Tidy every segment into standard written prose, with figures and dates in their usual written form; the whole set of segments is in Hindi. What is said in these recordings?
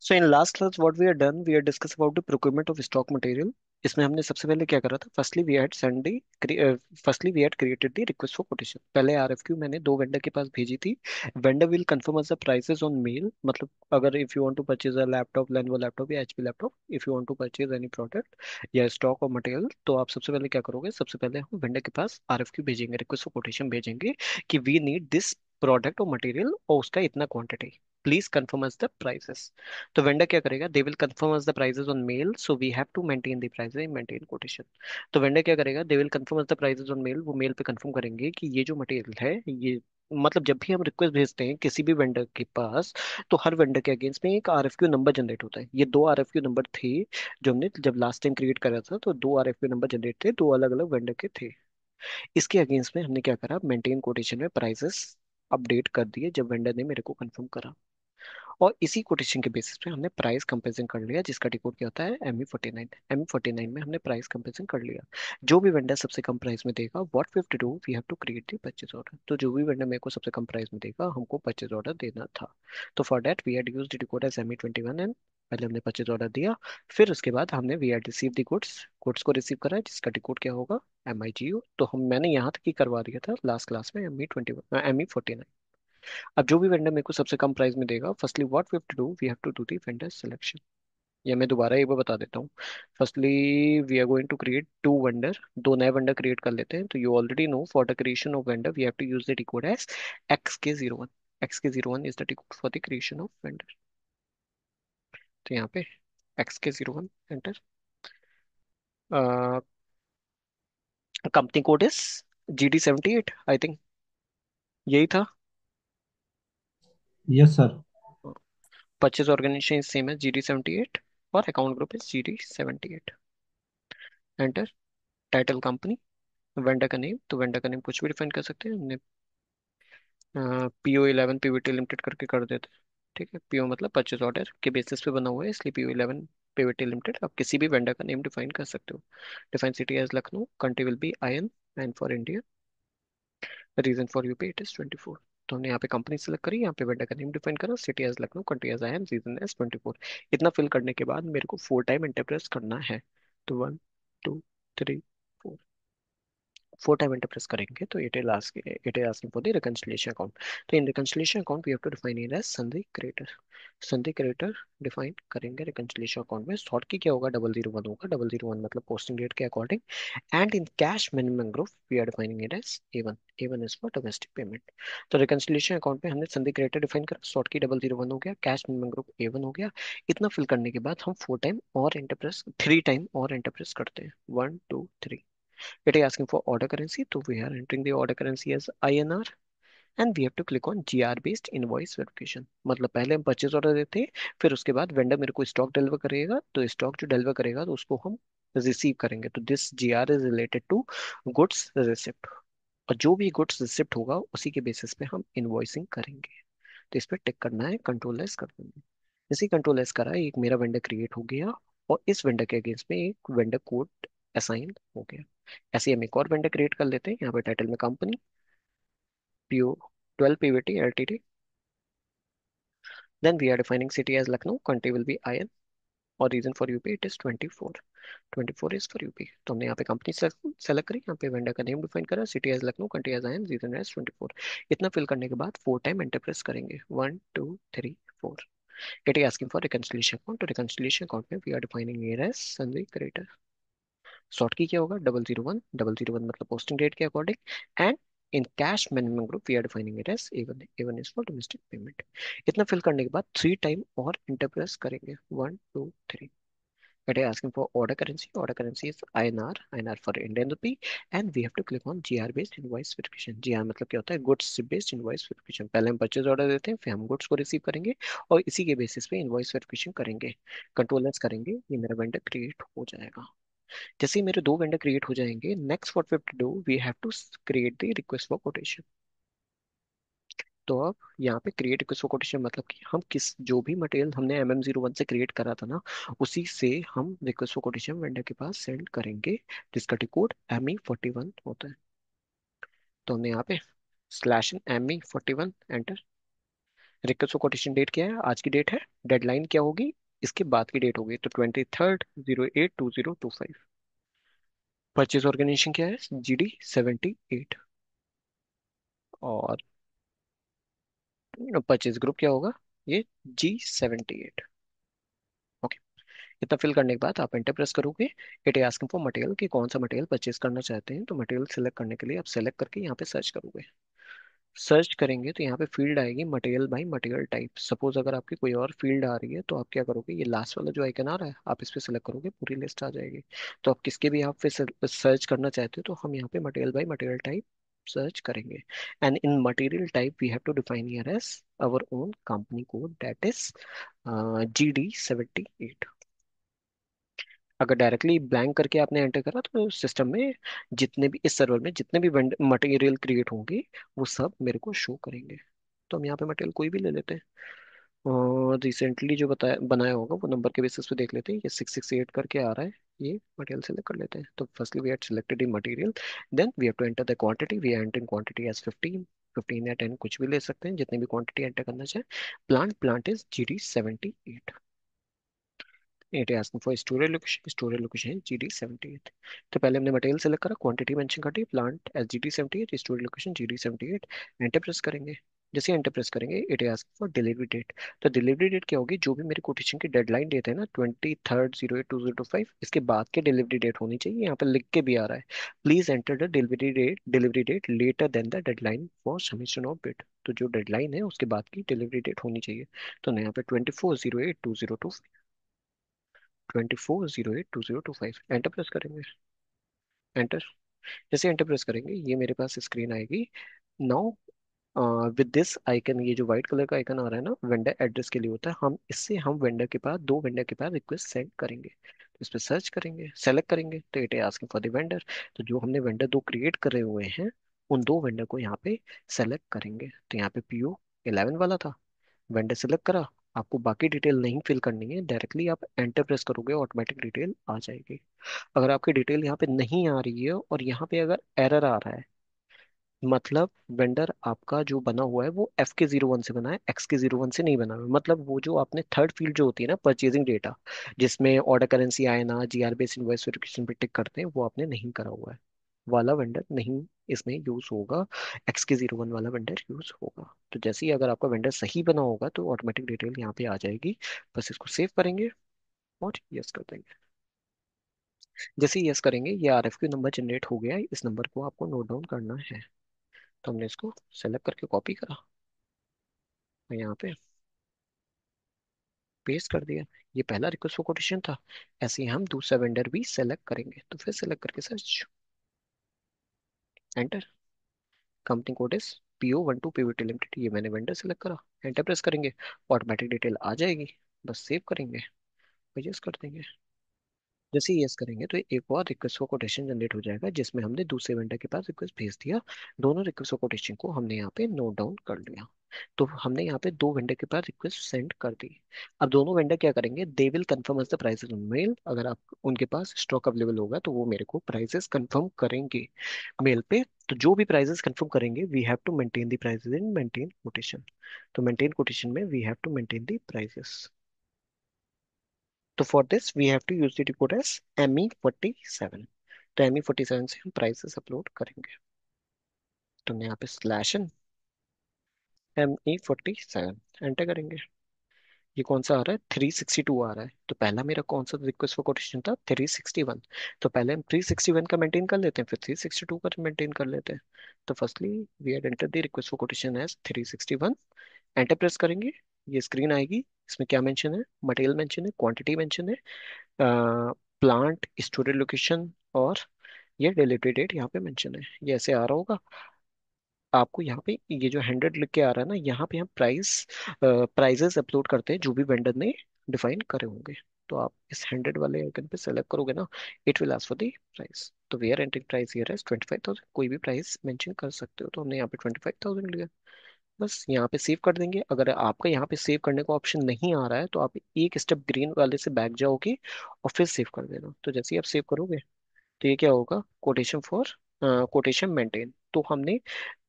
So in last class, what we had done, we had discussed about the procurement of stock material. इसमें हमने सबसे पहले क्या करा था? Firstly we had created the request for quotation. पहले आरएफक्यू मैंने दो वेंडर के पास भेजी थी। Vendor will confirm us the prices on mail, मतलब अगर if you want to purchase a laptop, Lenovo laptop या HP laptop, if you want to purchase any product या स्टॉक और मटेरियल, तो आप सबसे पहले क्या करोगे? सबसे पहले हम वेंडर के पास आरएफक्यू भेजेंगे, रिक्वेस्ट फॉर कोटेशन भेजेंगे कि वी नीड दिस प्रोडक्ट और मटेरियल और उसका इतना quantity, please confirm us the prices. तो वेंडर क्या करेगा? They will confirm us the prices on mail, so we have to maintain the prices, maintain quotation. तो वेंडर क्या करेगा? They will confirm us the prices on mail, वो मेल पे कंफर्म करेंगे कि ये जो मटेरियल है ये, मतलब जब भी हम रिक्वेस्ट भेजते हैं किसी भी वेंडर के पास, तो हर वेंडर के अगेंस्ट में एक आरएफक्यू नंबर जनरेट होता है। ये दो आरएफक्यू नंबर थे जो हमने जब लास्ट टाइम क्रिएट करा था, तो दो आरएफक्यू नंबर जनरेट थे, दो अलग अलग वेंडर के थे। इसके अगेंस्ट में हमने क्या करा? मेंटेन कोटेशन में प्राइसेस अपडेट कर दिए जब वेंडर ने मेरे को कंफर्म करा। और इसी कोटेशन के बेसिस पे हमने प्राइस कंपेरिजन कर लिया, जिसका डिकोड क्या होता है? ME49। ME49 में हमने प्राइस कंपेरिजन कर लिया। जो भी वेंडर सबसे कम प्राइस में देगा, what we have to do, we have to create the purchase order. तो जो भी वेंडर मेरे को सबसे कम प्राइस में देगा, हमको परचेज ऑर्डर देना था। तो for that we had used the decode as ME21 and पहले हमने परचेज ऑर्डर दिया, फिर उसके बाद हमने we had receive the goods, goods को रिसीव करा, जिसका डिकोड क्या होगा? MIGU। तो हम मैंने यहाँ तक ही करवा दिया था लास्ट क्लास में, ME49। अब जो भी वेंडर मेरे को सबसे कम प्राइस में देगा, firstly what we have to do, we have to do the vendor selection. या मैं दोबारा एक बार बता देता हूँ। Firstly we are going to create two vendor, दो नए वेंडर क्रिएट कर लेते हैं। तो you already know for the creation of vendor we have to use the decode as XK01। XK01 is the decode for the creation of vendor. तो यहाँ पे XK01 enter. Company code is GD78, I think यही था। Yes sir. Purchase organisation same है, GD78, और account group is GD78। Enter. Title company, vendor का नेम, तो वेंडर का नेम कुछ भी डिफाइन कर सकते हैं हमने। PO11 पीवीटी लिमिटेड करके कर देते हैं। ठीक है, पीओ मतलब परचेज ऑर्डर के बेसिस पे बना हुआ है, इसलिए PO11 पीवीटी लिमिटेड। आप किसी भी वेंडर का नेम डिफाइन कर सकते हो। Define city as Lucknow, country will be IN, and for India, region for UP it is 24। तो हमने यहाँ पे कंपनी सेलेक्ट करी, यहाँ पे वेंडर का नेम डिफाइन करा, city as Lucknow, country as IN, region as 24। इतना फिल करने के बाद मेरे को 4 टाइम एंटर प्रेस करना है। तो 1 2 3 4, 4 टाइम एंटर प्रेस करेंगे तो it is asking for the reconciliation account. तो in reconciliation account we have to define it as sundry creditor. Sundry creditor define करेंगे रिकंसिलिएशन अकाउंट में। सॉर्ट की क्या होगा? 001 होगा। 001 मतलब पोस्टिंग डेट के according. And in cash minimum group we are defining it as A1। A1 is for domestic payment. तो रिकंसिलिएशन अकाउंट में हमने संधि क्रिएटर डिफाइन करा, सॉर्ट की 001 हो गया, कैश मिनिमम ग्रुप A1 हो गया। इतना फिल करने के बाद हम 4 टाइम और एंटर प्रेस, 3 टाइम और एंटर प्रेस करते हैं। 1 2 3। It is asking for order currency, so we are entering the order currency as INR, and we have to click on GR based invoice verification। मतलब पहले हम परचेज ऑर्डर देते हैं, फिर उसके बाद वेंडर मेरे को स्टॉक डिलीवर करेगा, तो स्टॉक जो डिलीवर करेगा तो उसको हम रिसीव करेंगे। तो this GR is related to goods receipt, और जो भी गुड्स रिसिप्ट होगा उसी के बेसिस पे हम इनवॉइसिंग करेंगे। तो इस पर टिक करना है, कंट्रोल एस कर देंगे। जैसे ही कंट्रोल एस करा, एक मेरा वेंडर क्रिएट हो गया, और इस वेंडर के अगेंस्ट में एक वेंडर कोड असाइन हो गया। ऐसे ही हम एक और वेंडर क्रिएट कर लेते हैं। यहाँ पे टाइटल में company, PO12 PVT LTD, then we are defining city as Lucknow, country will be IN, और region for UP it is 24। 24 is for UP. तो हमने यहाँ पे कंपनी सेलेक्ट करी, यहाँ पे वेंडर का नेम डिफाइन करा, city as Lucknow, country as IN, region as 24। इतना फिल करने के बाद 4 टाइम एंटर प्रेस करेंगे। 1 2 3 4। It is asking for reconciliation account. To reconciliation account में we are defining here as Sanjay creator। Sort की क्या होगा? 001। 001 मतलब पोस्टिंग डेट के according. And in cash minimum group we are defining it as A1। A1 is for domestic payment. इतना फिल करने के बाद 3 टाइम और इंटर प्रेस करेंगे। 1 2 3। It is asking for order currency. Order currency is INR, INR for Indian rupee, and we have to click on GR based invoice verification। GR मतलब क्या होता है? Goods based invoice verification. पहले हम परचेज ऑर्डर देते हैं, फिर हम गुड्स को रिसीव करेंगे, और इसी के बेसिस पे इनवॉइस वेरिफिकेशन करेंगे। कंट्रोल एस करेंगे, ये मेरा वेंडर क्रिएट हो जाएगा। जैसे ही मेरे दो वेंडर क्रिएट हो जाएंगे, next what we have to do, we have to create the request for quotation. तो अब यहाँ पे क्रिएट रिक्वेस्ट फॉर कोटेशन मतलब कि हम किस, जो भी मटेरियल हमने MM01 से क्रिएट करा था ना, उसी से हम रिक्वेस्ट फॉर कोटेशन वेंडर के पास सेंड करेंगे, जिसका कोड ME41 होता है। तो हमने यहाँ पे /ME41 enter. Request for quotation date क्या है, आज की डेट है, डेडलाइन क्या होगी, इसके बाद की डेट होगी, तो 23rd 08 2025। परचेज ऑर्गेनाइजेशन क्या है, GD78। और परचेज ग्रुप क्या होगा, ये G78। ओके। इतना फिल करने के बाद आप एंटर प्रेस करोगे। It is asking for material, कि कौन सा मटेरियल परचेज करना चाहते हैं, तो मटेरियल सेलेक्ट करने के लिए आप सेलेक्ट करके यहाँ पे सर्च करोगे। सर्च करेंगे तो यहाँ पे फील्ड आएगी material by material type. Suppose अगर आपकी कोई और फील्ड आ रही है तो आप क्या करोगे, ये लास्ट वाला जो आइकन आ रहा है आप इस पे सेलेक्ट करोगे, पूरी लिस्ट आ जाएगी। तो आप किसके भी यहाँ पे सर्च करना चाहते हो, तो हम यहाँ पे material by material type search करेंगे। And in material type we have to define here as our own company code, that is GD78। अगर डायरेक्टली ब्लैंक करके आपने एंटर करा तो सिस्टम में जितने भी, इस सर्वर में जितने भी मटेरियल क्रिएट होंगे वो सब मेरे को शो करेंगे। तो हम यहाँ पे मटेरियल कोई भी ले लेते हैं, और रिसेंटली जो बताया बनाया होगा वो नंबर के बेसिस पे देख लेते हैं। ये 668 करके आ रहा है, ये मटेरियल सेलेक्ट कर लेते हैं। तो firstly we had selected in material, then we have to enter the quantity. We enter in quantity as 15, 15 या 10 कुछ भी ले सकते हैं, जितनी भी क्वांटिटी एंटर करना चाहे। Plant is GD78। It asking for storage location है GD78। तो पहले हमने मटेरियल सेलेक्ट करा, क्वांटिटी मेंशन कर दी, plant as GD78, storage location GD78। Enter press करेंगे। जैसे एंटर प्रेस करेंगे it asking for delivery date. तो डिलीवरी डेट क्या होगी, जो भी मेरे कोटेशन की डेडलाइन डेट है ना, 23rd 08 2025, इसके बाद की डिलीवरी डेट होनी चाहिए। यहाँ पर लिख के भी आ रहा है, please enter the delivery date later than the deadline for submission of bid. तो जो डेडलाइन है उसके बाद की डिलीवरी डेट होनी चाहिए। तो मैं यहाँ पे 24/08/2025 एंटर प्रेस करेंगे। एंटर। जैसे एंटर प्रेस करेंगे ये मेरे पास स्क्रीन आएगी। नाउ विद दिस आइकन, ये जो व्हाइट कलर का आइकन आ रहा है ना, वेंडर एड्रेस के लिए होता है। हम इससे हम वेंडर के पास, दो वेंडर के पास रिक्वेस्ट सेंड करेंगे। तो इस पर सर्च करेंगे, सेलेक्ट करेंगे, तो it is asking for the vendor. तो जो हमने वेंडर दो क्रिएट करे हुए हैं उन दो वेंडर को यहाँ पे सेलेक्ट करेंगे। तो यहाँ पे PO11 वाला था, वेंडर सेलेक्ट करा। आपको बाकी डिटेल नहीं फिल करनी है, डायरेक्टली आप एंटर प्रेस करोगे ऑटोमेटिक डिटेल आ जाएगी। अगर आपकी डिटेल यहाँ पे नहीं आ रही है और यहाँ पे अगर एरर आ रहा है, मतलब वेंडर आपका जो बना हुआ है वो F के 01 से बना है, X के 01 से नहीं बना हुआ है। मतलब वो जो आपने थर्ड फील्ड जो होती है ना, परचेजिंग डेटा, जिसमें ऑर्डर करेंसी आए ना, GR बेस इनवॉइस वेरिफिकेशन पे टिक करते हैं, वो आपने नहीं करा हुआ है, वाला वेंडर नहीं इसमें यूज होगा। X के 01 वाला वेंडर यूज होगा। तो जैसे ही अगर आपका वेंडर सही बना होगा तो ऑटोमेटिक डिटेल यहाँ पे आ जाएगी। बस इसको सेव करेंगे और यस कर देंगे। जैसे ही यस करेंगे ये RFQ नंबर जनरेट हो गया है, इस नंबर को आपको नोट डाउन करना है। तो हमने इसको सेलेक्ट करके कॉपी करा और यहाँ पे पेस्ट कर दिया। ये पहला रिक्वेस्ट फॉर कोटेशन था। ऐसे ही हम दूसरा वेंडर भी सेलेक्ट करेंगे, तो फिर सेलेक्ट करके search, enter. Company code is PO12 Pvt limited, ये मैंने वेंडर सेलेक्ट करा। एंटर प्रेस करेंगे, ऑटोमेटिक डिटेल आ जाएगी। बस सेव करेंगे, यस कर देंगे। जैसे ही यस करेंगे तो एक और रिक्वेस्ट फॉर कोटेशन जनरेट हो जाएगा, जिसमें हमने दूसरे वेंडर के पास रिक्वेस्ट भेज दिया। दोनों रिक्वेस्ट फॉर कोटेशन को हमने यहाँ पे नोट डाउन कर लिया। तो हमने यहाँ पे दो वेंडर के पास रिक्वेस्ट सेंड कर दी। अब दोनों वेंडर क्या करेंगे, they will confirm us the prices on mail. अगर आप उनके पास स्टॉक अवेलेबल होगा तो वो मेरे को प्राइसेस कंफर्म करेंगे मेल पे। तो जो भी प्राइसेस कंफर्म करेंगे we have to maintain the prices in maintain quotation. तो मेंटेन कोटेशन में we have to maintain the prices. तो for this we have to use the code as ME47। तो ME47 से हम प्राइसेस अपलोड करेंगे। तो मैं यहाँ पे /ME47 एंटर करेंगे। ये कौन सा आ रहा है, 362 आ रहा है। तो पहला मेरा कौन सा रिक्वेस्ट फॉर कोटेशन था, 361। तो पहले हम 361 का मेंटेन कर लेते हैं, फिर 362 का मेंटेन कर लेते हैं। तो firstly we had enter the request for quotation as 361। Enter press करेंगे, ये स्क्रीन आएगी। इसमें क्या मेंशन है, मटेरियल मेंशन है, क्वांटिटी मेंशन है, प्लांट, स्टोरेज लोकेशन, और ये डिलीवरी डेट यहाँ पे मेंशन है। ये ऐसे आ रहा होगा आपको। यहाँ पे ये जो 100 लिख के आ रहा है ना, यहाँ पे हम प्राइजेस अपलोड करते हैं जो भी वेंडर ने डिफाइन करे होंगे। तो आप इस 100 वाले आइकन पे सेलेक्ट करोगे ना, it will ask for the price. तो we are entering price here as 25,000। कोई भी प्राइस मेंशन कर सकते हो, तो हमने यहाँ पे 25,000 लिया। बस यहाँ पे सेव कर देंगे। अगर आपका यहाँ पे सेव करने का ऑप्शन नहीं आ रहा है तो आप एक स्टेप ग्रीन वाले से बैक जाओगे और फिर सेव कर देना। तो जैसे ही आप सेव करोगे तो ये क्या होगा, कोटेशन मेंटेन। तो हमने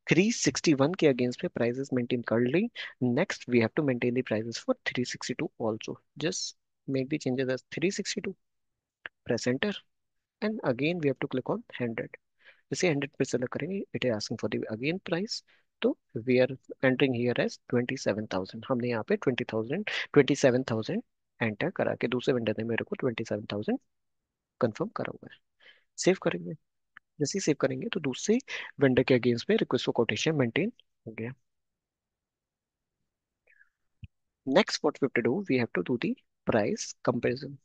361 के अगेंस्ट में प्राइसेस मेंटेन कर ली. Next we have to maintain the prices for 362 also. Just make the changes as 362, press enter, and again we have to click on 100. जैसे 100 पे सेलेक्ट करेंगे, it is asking for the again price. तो we are entering here as 27,000. हमने यहाँ पे 27,000 एंटर करा के दूसरे वेंडर ने मेरे को 27,000 कंफर्म करा हुआ है. सेव करेंगे. जैसे ही सेव करेंगे तो दूसरे वेंडर के अगेंस्ट में रिक्वेस्ट फॉर कोटेशन मेंटेन हो गया. Next what we have to do, we have to do the price comparison.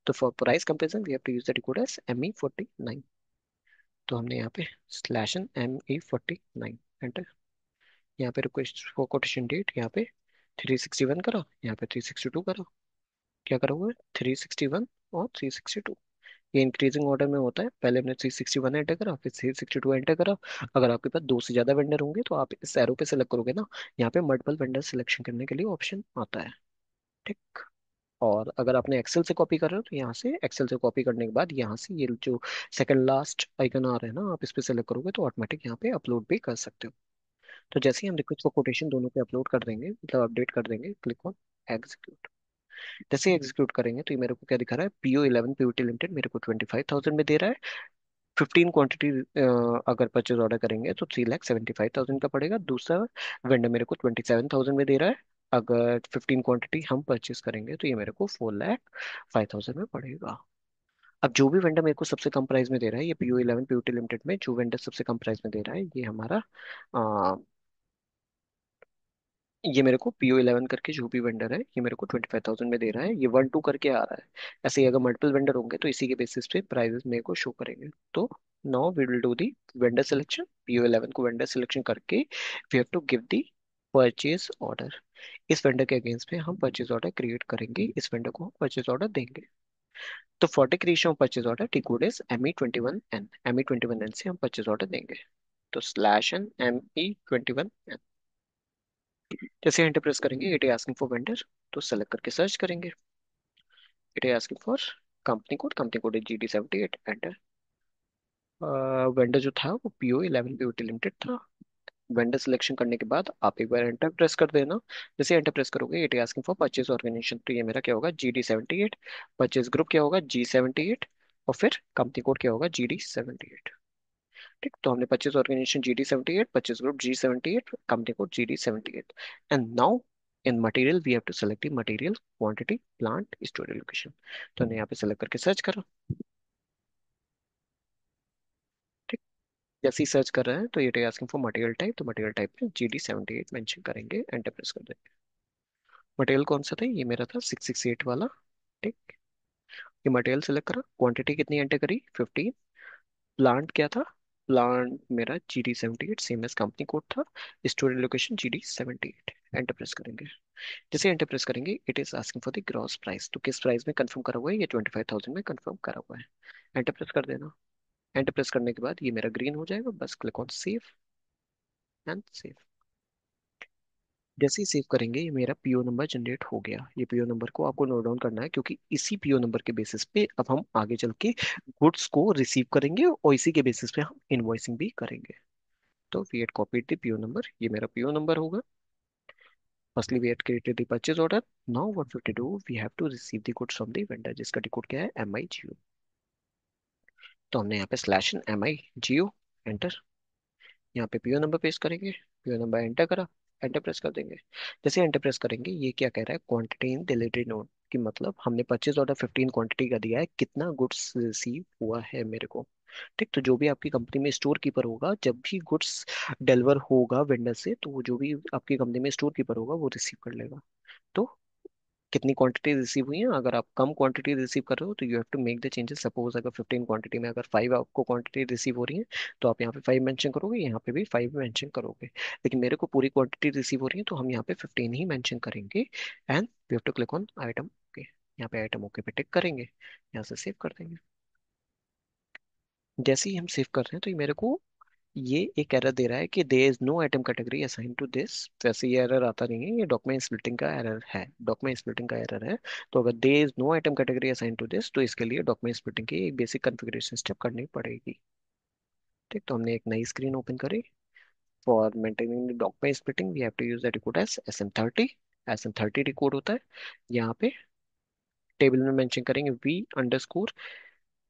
तो for price comparison we have to use the code as ME49. तो हमने यहाँ पे /ME49 एंटर. यहाँ पे रिक्वेस्ट फॉर कोटेशन डेट यहाँ पे 361 करा, यहाँ पे 362 करा. क्या करा हुआ है? 361 और 362. ये इंक्रीजिंग ऑर्डर में होता है. पहले हमने 361 एंटर करा, फिर 362 एंटर करा. अगर आपके पास दो से ज्यादा वेंडर होंगे तो आप इस एरो पे सेलेक्ट करोगे ना, यहाँ पे मल्टीपल वेंडर सिलेक्शन करने के लिए ऑप्शन आता है. ठीक. और अगर आपने एक्सेल से कॉपी कर रहे हो तो यहाँ से एक्सेल से कॉपी करने के बाद यहाँ से ये जो सेकंड लास्ट आइकन आ रहा है ना, आप इस पे सेलेक्ट करोगे तो ऑटोमेटिक यहाँ पे अपलोड भी कर सकते हो. तो जैसे ही हम रिक्वेस्ट फॉर कोटेशन दोनों पे अपलोड कर देंगे, मतलब अपडेट कर देंगे, क्लिक ऑन एग्जीक्यूट. जैसे ही एग्जीक्यूट करेंगे तो ये मेरे को क्या दिखा रहा है, PO11 पीवीटी लिमिटेड मेरे को 25,000 में दे रहा है. 15 क्वांटिटी अगर परचेज ऑर्डर करेंगे तो 3,75,000 का पड़ेगा. दूसरा वेंडर मेरे को 27,000 में दे रहा है. अगर 15 क्वांटिटी हम परचेज करेंगे तो ये मेरे को 4,05,000 में पड़ेगा. अब जो भी वेंडर मेरे को सबसे कम प्राइस में दे रहा है, ये PO11 पीवीटी लिमिटेड में जो वेंडर सबसे कम प्राइस में दे रहा है, ये हमारा ये मेरे को PO11 करके जो भी वेंडर है, ये मेरे को 25,000 में दे रहा है. ये 1 2 करके आ रहा है. ऐसे ही अगर मल्टीपल वेंडर होंगे तो इसी के बेसिस पे प्राइसेस मेरे को शो करेंगे. तो now we will do the vendor selection. PO11 को वेंडर सिलेक्शन करके we have to give the purchase order. इस वेंडर के अगेंस्ट में हम परचेज ऑर्डर क्रिएट करेंगे, इस वेंडर को हम परचेज ऑर्डर देंगे. तो for the creation of purchase order T code is ME21N. ME21N से हम परचेज ऑर्डर देंगे. तो /N ME21N. जैसे एंटर प्रेस करेंगे, it is asking for vendor. तो सेलेक्ट करके सर्च करेंगे. It is asking for company code is GD78 enter. Vendor जो था वो PO11 पीवीटी लिमिटेड था. वेंडर सिलेक्शन करने के बाद आप एक बार एंटर प्रेस कर देना. जैसे एंटर प्रेस करोगे, it is asking for purchase organisation. तो ये मेरा क्या होगा, GD78. परचेज ग्रुप क्या होगा, G78. और फिर कंपनी कोड क्या होगा, GD78. ठीक. तो हमने purchase organisation GD78, purchase group G78, company code GD78. And now in material we have to select the material quantity plant storage location. तो हमने यहाँ पे सेलेक्ट करके सर्च करा. ठीक. जैसे ही सर्च कर रहे हैं तो ये आस्किंग फॉर मटेरियल टाइप. तो मटेरियल टाइप में GD78 मेंशन करेंगे, एंटर प्रेस कर देंगे. मटेरियल कौन सा था, ये मेरा था 668 वाला. ठीक. ये मटेरियल सेलेक्ट करा, क्वांटिटी कितनी एंटर करी, 15. प्लांट क्या था, प्लांट मेरा GD78 same as company code था. Storage location GD78. Enter press करेंगे. जैसे एंटर प्रेस करेंगे, it is asking for the gross price. तो किस प्राइस में कंफर्म करा हुआ है, ये 25,000 में कंफर्म करा हुआ है. एंटर प्रेस कर देना. एंटर प्रेस करने के बाद ये मेरा ग्रीन हो जाएगा. बस click on save and save. जैसे ही सेव करेंगे, ये मेरा PO नंबर जनरेट हो गया. ये PO नंबर को आपको नोट डाउन करना है, क्योंकि इसी PO नंबर के बेसिस पे अब हम आगे चल के गुड्स को रिसीव करेंगे और इसी के बेसिस पे हम इनवॉइसिंग भी करेंगे. तो we had copied the PO number. ये मेरा PO नंबर होगा. Firstly we had created the purchase order. Now what we have to do, we have to receive the goods from the vendor, जिसका कोड क्या है, MIGO. तो हमने यहाँ पे /MIGO एंटर. यहाँ पे PO नंबर पेस्ट करेंगे. PO नंबर एंटर करा, एंटर प्रेस कर देंगे. जैसे एंटर प्रेस करेंगे, ये क्या कह रहा है, क्वांटिटी इन डिलीवरी नोट. कि मतलब हमने परचेज ऑर्डर 15 क्वांटिटी का दिया है, कितना गुड्स रिसीव हुआ है मेरे को. ठीक. तो जो भी आपकी कंपनी में स्टोर कीपर होगा, जब भी गुड्स डिलीवर होगा वेंडर से, तो वो जो भी आपकी कंपनी में स्टोर कीपर होगा वो रिसीव कर लेगा. तो कितनी क्वांटिटी रिसीव हुई है, अगर आप कम क्वांटिटी रिसीव कर रहे हो तो you have to make the changes. Suppose अगर 15 क्वांटिटी में अगर 5 आपको क्वांटिटी रिसीव हो रही है, तो आप यहाँ पे 5 मेंशन करोगे, यहाँ पे भी 5 मेंशन करोगे. लेकिन मेरे को पूरी क्वांटिटी रिसीव हो रही है, तो हम यहाँ पे 15 ही मेंशन करेंगे. And we have to click on item okay. यहाँ पे आइटम ओके पे टिक करेंगे, यहाँ से सेव कर देंगे. जैसे ही हम सेव कर रहे हैं तो ये मेरे को ये एक एरर दे रहा है कि there is no item category assign to this. वैसे ये एरर आता नहीं है, ये डॉक्यूमेंट स्प्लिटिंग का एरर है. डॉक्यूमेंट स्प्लिटिंग का एरर है. तो अगर there is no item category assign to this, तो इसके लिए डॉक्यूमेंट स्प्लिटिंग की एक बेसिक कॉन्फ़िगरेशन स्टेप करनी पड़ेगी. ठीक. तो हमने एक नई स्क्रीन ओपन करी. For maintaining the document splitting, we have to use the code as SM30. SM30 code होता है। यहाँ पे टेबल में मेंशन करेंगे V_अंडरस्कोर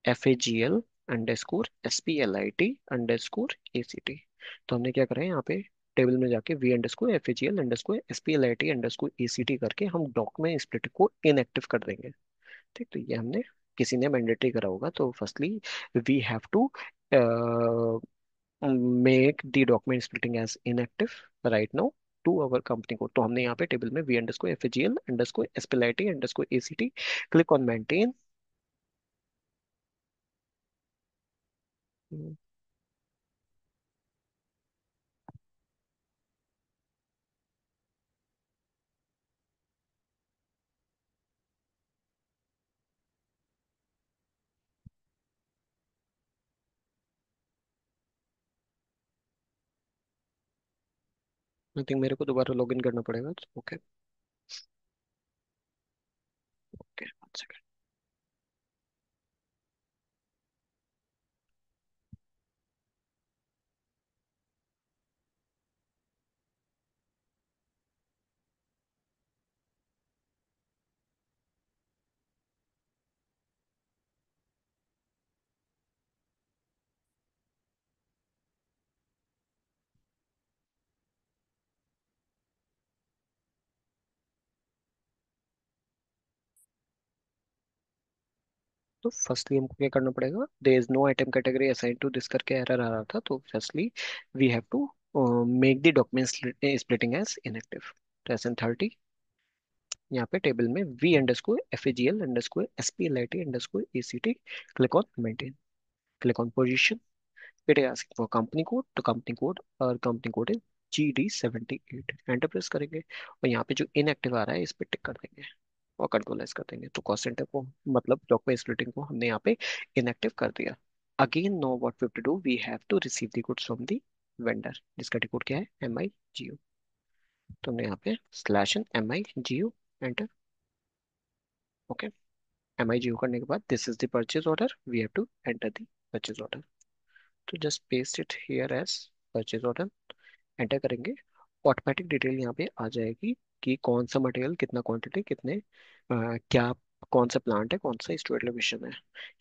FAGL_SPLIT_ACT। तो हमने क्या करा है यहाँ पे टेबल में जाके V_FAGL_SPLIT_ACT करके हम डॉक्यूमेंट स्प्लिट को इनएक्टिव कर देंगे। ठीक, तो ये हमने किसी ने मैंडेटरी करा होगा। तो firstly we have to make the document splitting as inactive right now to our company को। तो हमने यहाँ पे टेबल में V_FAGL_SPLIT_ACT click on maintain. I think मेरे को दोबारा लॉगिन करना पड़ेगा। Okay okay, one second. तो फर्स्टली हमको क्या करना पड़ेगा, there is no item category assign to this करके एरर आ रहा था। तो firstly we have to make the document splitting as inactive. तो SN30 यहाँ पे टेबल में V_FAGL_SPLIT_ACT click on maintain, click on position. It is asking for company code. तो कंपनी कोड और company code is GD78। Enter press करेंगे और यहाँ पे जो इनएक्टिव आ रहा है इस पे टिक कर देंगे और कंट्रोल एस कर देंगे। तो कॉस्ट सेंटर को मतलब डॉक्यूमेंट स्प्लिटिंग को हमने यहाँ पे इनएक्टिव कर दिया। Again no what we have to do, we have to receive the goods from the vendor जिसका कोड क्या है MIGO। तो हमने यहाँ पे /MIGO एंटर। ओके, MIGO करने के बाद this is the purchase order, we have to enter the purchase order. तो just paste it here as purchase order, enter करेंगे। ऑटोमेटिक डिटेल यहाँ पे आ जाएगी कि कौन सा मटेरियल, कितना क्वांटिटी, कितने क्या, कौन सा प्लांट है, कौन सा स्टोरेज लोकेशन है।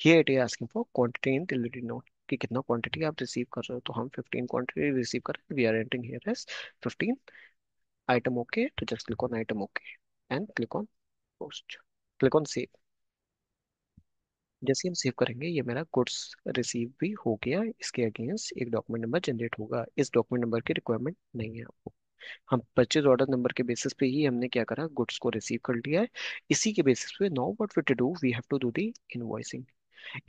Here it is asking for quantity in delivery note कि कितना क्वांटिटी आप रिसीव कर रहे हो। तो हम 15 क्वांटिटी रिसीव कर रहे हैं, we are entering here as 15 item. Okay, तो just click on item okay and click on post, click on save. जैसे ही हम सेव करेंगे ये मेरा गुड्स रिसीव भी हो गया। इसके अगेंस्ट एक डॉक्यूमेंट नंबर जनरेट होगा। इस डॉक्यूमेंट नंबर की रिक्वायरमेंट नहीं है। हम परचेज ऑर्डर नंबर के बेसिस पे ही हमने क्या करा, गुड्स को रिसीव कर लिया है। इसी के बेसिस पे now what we to do, we have to do the invoicing.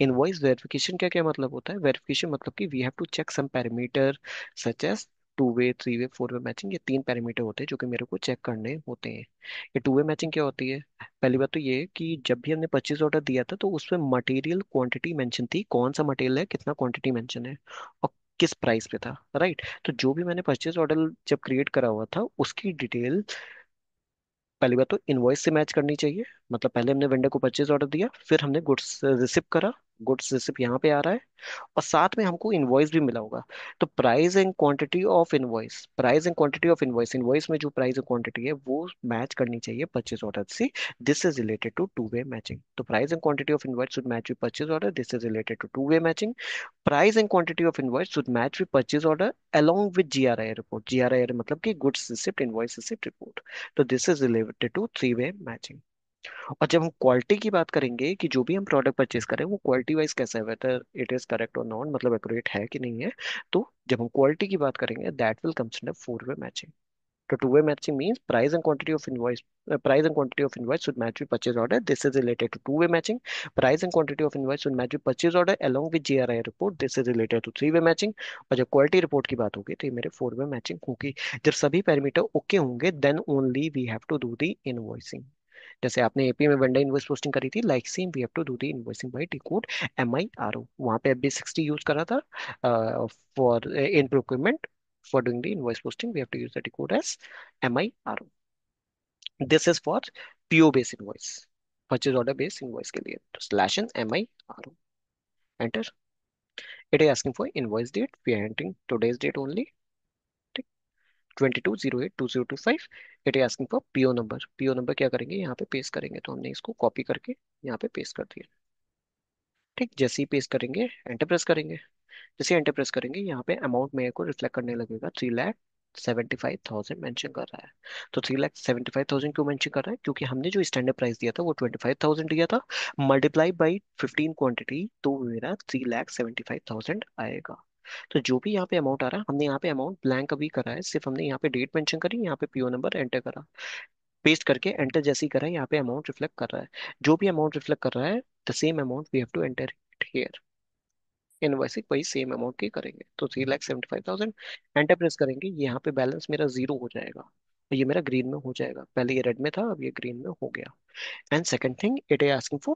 Invoice verification क्या क्या मतलब होता है, वेरिफिकेशन मतलब कि we have to check some parameter such as 2 way, 3 way, 4 way matching. ये 3 पैरामीटर होते हैं जो कि मेरे को चेक करने होते हैं। ये 2 वे मैचिंग क्या होती है, पहली बात तो ये है कि जब भी हमने परचेज ऑर्डर दिया था तो उसमें मटेरियल क्वांटिटी मेंशन थी, कौन सा मटेरियल है, कितना क्वांटिटी मेंशन है और किस प्राइस पे था। राइट, तो जो भी मैंने परचेज ऑर्डर जब क्रिएट करा हुआ था उसकी डिटेल पहली बात तो इनवॉइस से मैच करनी चाहिए। मतलब पहले हमने वेंडर को परचेज ऑर्डर दिया, फिर हमने गुड्स रिसिव करा, गुड्स रिसिव यहाँ पे आ रहा है और साथ में हमको इनवॉइस भी मिला होगा। तो price and quantity of invoice, price and quantity of invoice, invoice में जो प्राइस एंड क्वांटिटी है वो मैच करनी चाहिए परचेज ऑर्डर से। This is related to 2 way matching. तो price and quantity of invoice should match with purchase order, this is related to 2 way matching. Price and quantity of invoice should match with purchase order along with GRI report। GRI मतलब कि goods receipt invoice receipt report। तो this is related to 3 way matching. और जब हम क्वालिटी की बात करेंगे कि जो भी हम प्रोडक्ट परचेज करें वो क्वालिटी वाइज कैसा है, वेदर इट इज करेक्ट और नॉट, मतलब एक्यूरेट है कि नहीं है। तो जब हम क्वालिटी की बात करेंगे that will consider 4 way matching. तो 2 वे matching means price and quantity of invoice should match with purchase order. This is related to 2 way matching. Price and quantity of invoice should match with purchase order along with GRI report. This is related to 3 way matching. और जब क्वालिटी रिपोर्ट की बात होगी तो ये मेरे 4 वे मैचिंग होगी। जब सभी पैरामीटर ओके होंगे then only we have to do the invoicing. जैसे आपने एपी में वेंडर इनवॉइस पोस्टिंग करी थी, like same we have to do the invoicing by T code MIRO। वहां पे FB60 यूज करा था for in procurement. For doing the invoice posting, we have to use the code as MIRO. This is for PO based invoice, purchase order based invoice के लिए। तो /MIRO enter. It is asking for invoice date, we are entering today's date only। 22082025। It is asking for PO number. PO number क्या करेंगे, यहाँ पे पेस्ट करेंगे, तो हमने इसको कॉपी करके यहाँ पे पेस्ट कर दिया। ठीक, जैसे ही पेस्ट करेंगे एंटर प्रेस करेंगे। जैसे एंटर प्रेस करेंगे यहाँ पे अमाउंट मेरे को रिफ्लेक्ट करने लगेगा, 3,75,000 मेंशन कर रहा है। तो 3,75,000 क्यों मेंशन कर रहा है, क्योंकि हमने जो स्टैंडर्ड प्राइस दिया था वो 25,000 दिया था, मल्टीप्लाई बाई 15 क्वांटिटी, तो मेरा 3,75,000 आएगा। तो जो भी यहाँ पे अमाउंट आ रहा है, हमने यहाँ पे अमाउंट ब्लैंक अभी करा है, सिर्फ हमने यहाँ पे डेट मेंशन करी, यहाँ पे पीओ नंबर एंटर करा, पेस्ट करके एंटर जैसे ही करा, यहाँ पे अमाउंट रिफ्लेक्ट कर रहा है। जो भी अमाउंट रिफ्लेक्ट कर रहा है, the same amount we have to enter here. Invoicing वही सेम अमाउंट की करेंगे, तो 3,75,000 एंटर प्रेस करेंगे, यहाँ पे बैलेंस मेरा जीरो हो जाएगा, ये मेरा ग्रीन में हो जाएगा। पहले ये रेड में था, अब ये ग्रीन में हो गया। And second thing, it is asking for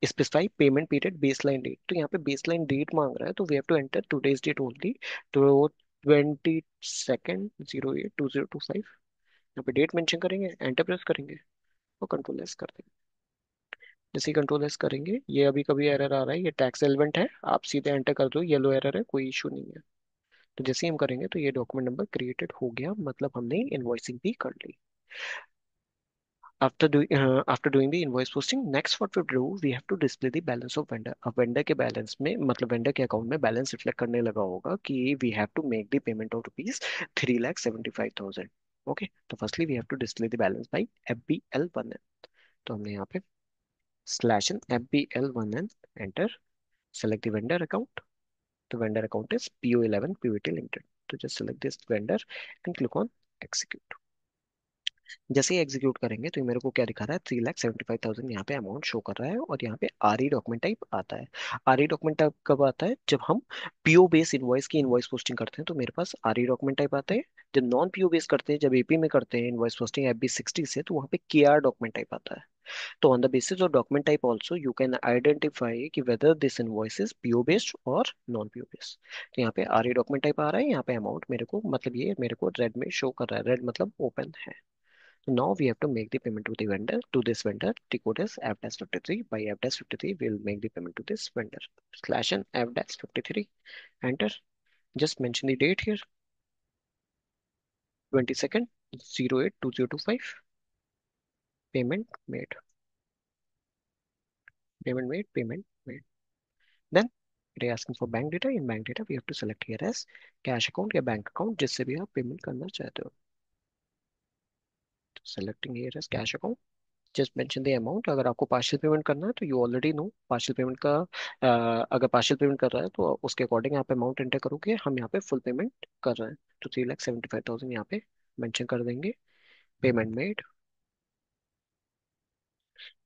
specify payment period base line date. तो यहाँ पे बेस लाइन डेट मांग रहा है, तो we have to enter today's date only. तो 22/2/2025, यहाँ पे डेट मेंशन करेंगे, एंटर प्रेस करेंगे और कंट्रोल एस कर देंगे। जैसे ही कंट्रोल एस करेंगे, ये अभी कभी एरर आ रहा है, ये टैक्स एलिमेंट है, आप सीधे एंटर कर दो, येलो एरर है, कोई इशू नहीं है। तो जैसे ही हम करेंगे तो ये डॉक्यूमेंट नंबर क्रिएटेड हो गया, मतलब हमने इनवॉइसिंग भी कर ली। After doing the invoice posting, next what we do, we have to display the balance of vendor। अब वेंडर के बैलेंस में, मतलब वेंडर के अकाउंट में बैलेंस रिफ्लेक्ट करने लगा होगा कि we have to make the payment of ₹3,75,000। Okay, तो firstly we have to display the balance by FBL1N। तो हमने यहाँ पे slash in FBL1N enter, select the vendor account। The vendor account is PO11 PVT Limited। तो just select this vendor and click on execute। जैसे ही एग्जीक्यूट करेंगे तो ये मेरे को क्या दिखा रहा है, 3,75,000 यहाँ पे अमाउंट शो कर रहा है, और यहाँ पे आर ई डॉक्यूमेंट टाइप आता है। आर ई डॉक्यूमेंट टाइप कब आता है, जब हम पीओ बेस इनवॉइस की इनवॉइस पोस्टिंग करते हैं, तो मेरे पास आर ई डॉक्यूमेंट टाइप आता है। जब नॉन पीओ बेस करते हैं, जब एपी में करते हैं इनवॉइस पोस्टिंग FB60 से, तो वहाँ पे के आर डॉक्यूमेंट टाइप आता है। तो on the basis of document type also you can identify कि whether this invoice is PO based और नॉन पीओ बेस्ड। तो यहाँ पे आर ई डॉक्यूमेंट टाइप आ रहा है, यहाँ पे अमाउंट मेरे को, मतलब ये मेरे को रेड में शो कर रहा है, रेड मतलब ओपन है। Now we have to make the payment to the vendor, to this vendor. The code is F-53. By F-53, we'll make the payment to this vendor. Slash n F-53. Enter. Just mention the date here. 22nd, 08/2025. Payment made. Payment made. Payment made. Then it is asking for bank data. In bank data, we have to select here as cash account या bank account जिससे भी आप पेमेंट करना चाहते हो। Selecting here as cash account. Just mention the amount. अगर आपको पार्शियल पेमेंट करना है तो you already no partial payment का, अगर पार्शियल पेमेंट कर रहा है तो उसके अकॉर्डिंग यहाँ पे अमाउंट एंटर करोगे, हम यहाँ पे फुल पेमेंट कर रहे हैं, तो 3,75,000 यहाँ पे मेंशन कर देंगे। Payment made.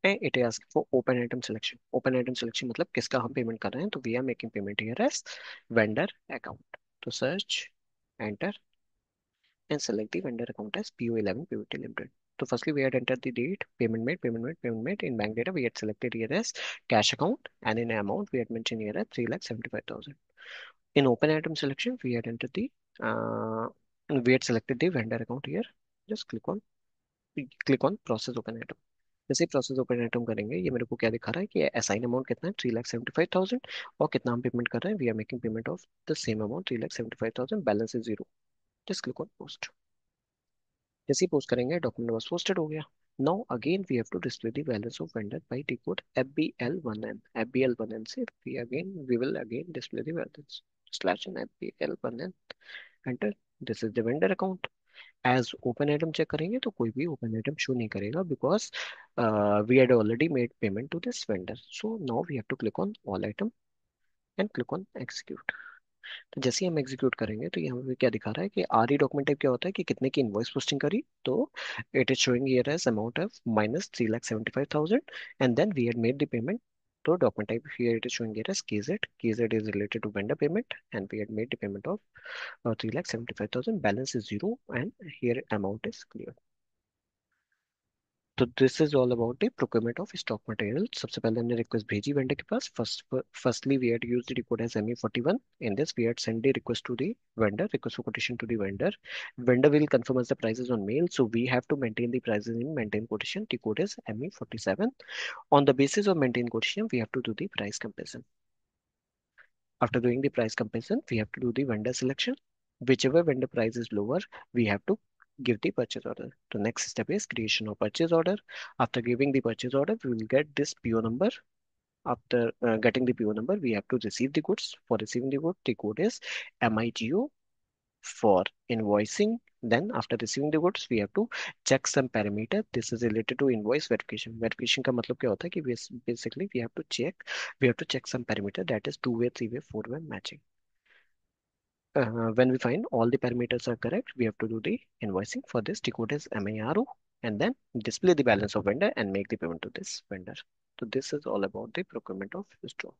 And it ask for open item selection. Open item selection मतलब किसका हम पेमेंट कर रहे हैं, तो we are making payment here as vendor account. तो search, enter, and select the vendor account as PO11 PVT Limited. So firstly, we had entered the date, payment made, payment made, payment made. In bank data, we had selected here as cash account, and in amount, we had mentioned here as 3,75,000. In open item selection, we had entered the, we had selected the vendor account here. Just click on process open item। जैसे प्रोसेस ओपन आइटम करेंगे, ये मेरे को क्या दिखा रहा है कि असाइन अमाउंट कितना है, 3,75,000, और कितना हम पेमेंट कर रहे हैं, we are making payment of the same amount, 3,75,000, balance is zero. Just click on post. जैसे ही पोस्ट करेंगे डॉक्यूमेंट बस पोस्टेड हो गया। Now again we have to display the balance of vendor by decode FBL1N। FBL1N से we will again display the balance slash in FBL1N enter. This is the vendor account. As open item check करेंगे तो कोई भी ओपन आइटम शो नहीं करेगा, because we had already made payment to this vendor. So now we have to click on all item and click on execute. तो जैसे ही हम एग्जीक्यूट करेंगे तो यहाँ पे क्या दिखा रहा है कि आर ई डॉक्यूमेंट टाइप क्या होता है कि कितने की इनवॉइस पोस्टिंग करी, तो it is showing here as amount of -3,75,000 and then we had made the payment. तो document type here it is showing here as KZ। KZ is related to vendor payment and we had made the payment of 3,75,000, balance is zero and here amount is clear। तो this is all about the procurement of stock material. सबसे पहले हमने रिक्वेस्ट भेजी वेंडर के पास। Firstly we had used the code as ME41। In this we had send the request to the vendor, request for quotation to the vendor. Vendor will confirm us the prices on mail, so we have to maintain the prices in maintain quotation। The code is ME47। On the basis of maintain quotation, we have to do the price comparison। After doing the price comparison, we have to do the vendor selection। Whichever vendor price is lower, we have to give the purchase order. The next step is creation of purchase order. After giving the purchase order, we will get this PO number. After getting the PO number, we have to receive the goods. For receiving the code is MIGO. For invoicing, then after receiving the goods, we have to check some parameter. This is related to invoice verification. Verification का मतलब क्या होता है कि basically we have to check some parameter, that is two-way, three-way, four-way matching. When we find all the parameters are correct, we have to do the invoicing. For this, the code is MARO, and then display the balance of vendor and make the payment to this vendor. So this is all about the procurement of store.